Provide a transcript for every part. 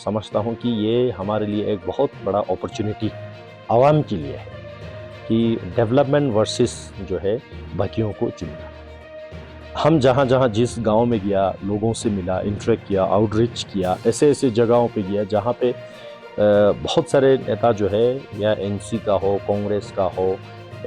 समझता हूँ कि ये हमारे लिए एक बहुत बड़ा अपॉर्चुनिटी आवाम के लिए है कि डेवलपमेंट वर्सेस जो है बाकियों को चुनना। हम जहाँ जहाँ जिस गांव में गया, लोगों से मिला, इंटरेक्ट किया, आउटरीच किया, ऐसे ऐसे जगहों पे गया जहाँ पे बहुत सारे नेता जो है या एनसी का हो, कांग्रेस का हो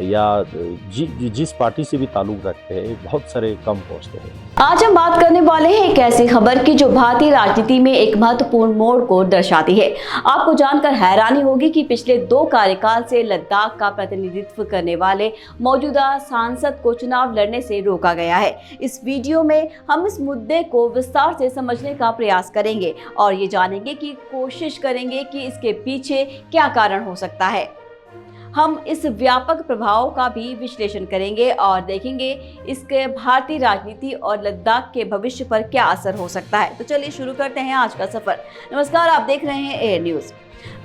या जिस पार्टी से भी ताल्लुक रखते हैं, बहुत सारे कम पहुँचते हैं। आज हम बात करने वाले हैं एक ऐसी खबर की जो भारतीय राजनीति में एक महत्वपूर्ण मोड़ को दर्शाती है। आपको जानकर हैरानी होगी कि पिछले 2 कार्यकाल से लद्दाख का प्रतिनिधित्व करने वाले मौजूदा सांसद को चुनाव लड़ने से रोका गया है। इस वीडियो में हम इस मुद्दे को विस्तार से समझने का प्रयास करेंगे और ये जानेंगे कि कोशिश करेंगे कि इसके पीछे क्या कारण हो सकता है। हम इस व्यापक प्रभाव का भी विश्लेषण करेंगे और देखेंगे इसके भारतीय राजनीति और लद्दाख के भविष्य पर क्या असर हो सकता है। तो चलिए शुरू करते हैं आज का सफर। नमस्कार, आप देख रहे हैं एयर न्यूज।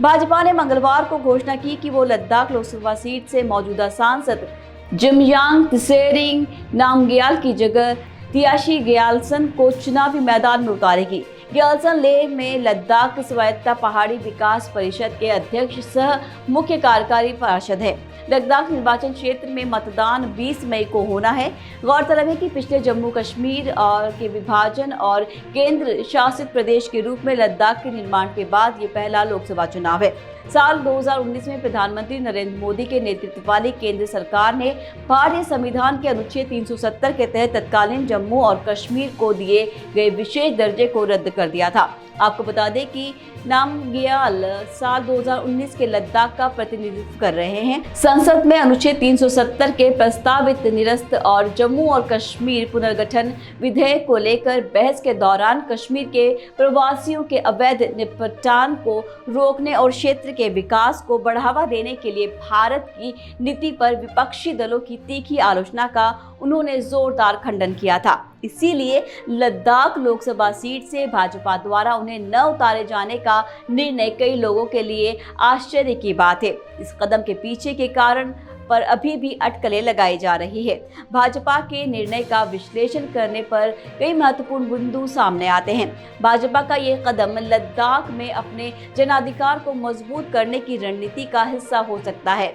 भाजपा ने मंगलवार को घोषणा की कि वो लद्दाख लोकसभा सीट से मौजूदा सांसद जिमयांग त्सेरिंग नामग्याल की जगह तियाशी ग्यालसन को चुनावी मैदान में उतारेगी। ग्यालसन लेह में लद्दाख स्वायत्ता पहाड़ी विकास परिषद के अध्यक्ष सह मुख्य कार्यकारी पार्षद है। लद्दाख निर्वाचन क्षेत्र में मतदान 20 मई को होना है। गौरतलब है कि पिछले जम्मू कश्मीर और के विभाजन और केंद्र शासित प्रदेश के रूप में लद्दाख के निर्माण के बाद ये पहला लोकसभा चुनाव है। साल 2019 में प्रधानमंत्री नरेंद्र मोदी के नेतृत्व वाली केंद्र सरकार ने भारतीय संविधान के अनुच्छेद 370 के तहत तत्कालीन जम्मू और कश्मीर को दिए गए विशेष दर्जे को रद्द कर दिया था। आपको बता दें कि नामग्याल साल 2019 के लद्दाख का प्रतिनिधित्व कर रहे हैं। संसद में अनुच्छेद 370 के प्रस्तावित निरस्त और जम्मू और कश्मीर पुनर्गठन विधेयक को लेकर बहस के दौरान कश्मीर के प्रवासियों के अवैध निपटान को रोकने और क्षेत्र के विकास को बढ़ावा देने के लिए भारत की नीति पर विपक्षी दलों की तीखी आलोचना का उन्होंने जोरदार खंडन किया था। इसीलिए लद्दाख लोकसभा सीट से भाजपा द्वारा उन्हें न उतारे जाने का निर्णय कई लोगों के लिए आश्चर्य की बात है। इस कदम के पीछे के कारण पर अभी भी अटकलें लगाई जा रही है। भाजपा के निर्णय का विश्लेषण करने पर कई महत्वपूर्ण बिंदु सामने आते हैं। भाजपा का ये कदम लद्दाख में अपने जनाधिकार को मजबूत करने की रणनीति का हिस्सा हो सकता है।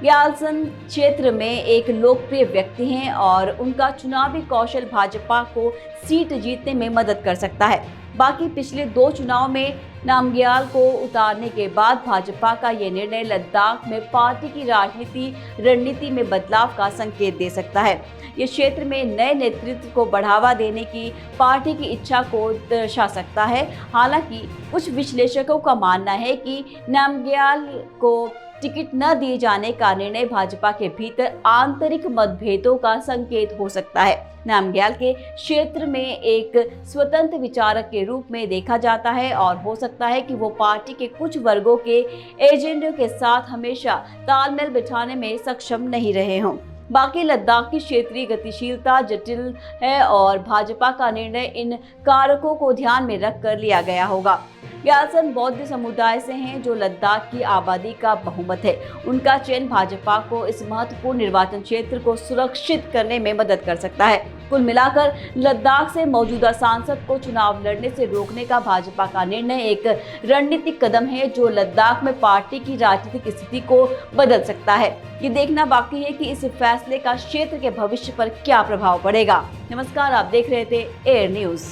ग्यालसन क्षेत्र में एक लोकप्रिय व्यक्ति हैं और उनका चुनावी कौशल भाजपा को सीट जीतने में मदद कर सकता है। बाकी पिछले 2 चुनाव में नामग्याल को उतारने के बाद भाजपा का यह निर्णय लद्दाख में पार्टी की रणनीति में बदलाव का संकेत दे सकता है। ये क्षेत्र में नए नेतृत्व को बढ़ावा देने की पार्टी की इच्छा को दर्शा सकता है। हालांकि कुछ विश्लेषकों का मानना है कि नामग्याल को टिकट न दिए जाने का निर्णय भाजपा के भीतर आंतरिक मतभेदों का संकेत हो सकता है। नामग्याल के क्षेत्र में एक स्वतंत्र विचारक के रूप में देखा जाता है और हो सकता है कि वो पार्टी के कुछ वर्गों के एजेंडों के साथ हमेशा तालमेल बिठाने में सक्षम नहीं रहे हों। बाकी लद्दाख की क्षेत्रीय गतिशीलता जटिल है और भाजपा का निर्णय इन कारकों को ध्यान में रखकर लिया गया होगा। ग्यालसन बौद्ध समुदाय से हैं जो लद्दाख की आबादी का बहुमत है। उनका चयन भाजपा को इस महत्वपूर्ण निर्वाचन क्षेत्र को सुरक्षित करने में मदद कर सकता है। कुल मिलाकर लद्दाख से मौजूदा सांसद को चुनाव लड़ने से रोकने का भाजपा का निर्णय एक रणनीतिक कदम है जो लद्दाख में पार्टी की राजनीतिक स्थिति को बदल सकता है। ये देखना बाकी है कि इस फैसले का क्षेत्र के भविष्य पर क्या प्रभाव पड़ेगा। नमस्कार, आप देख रहे थे एयर न्यूज।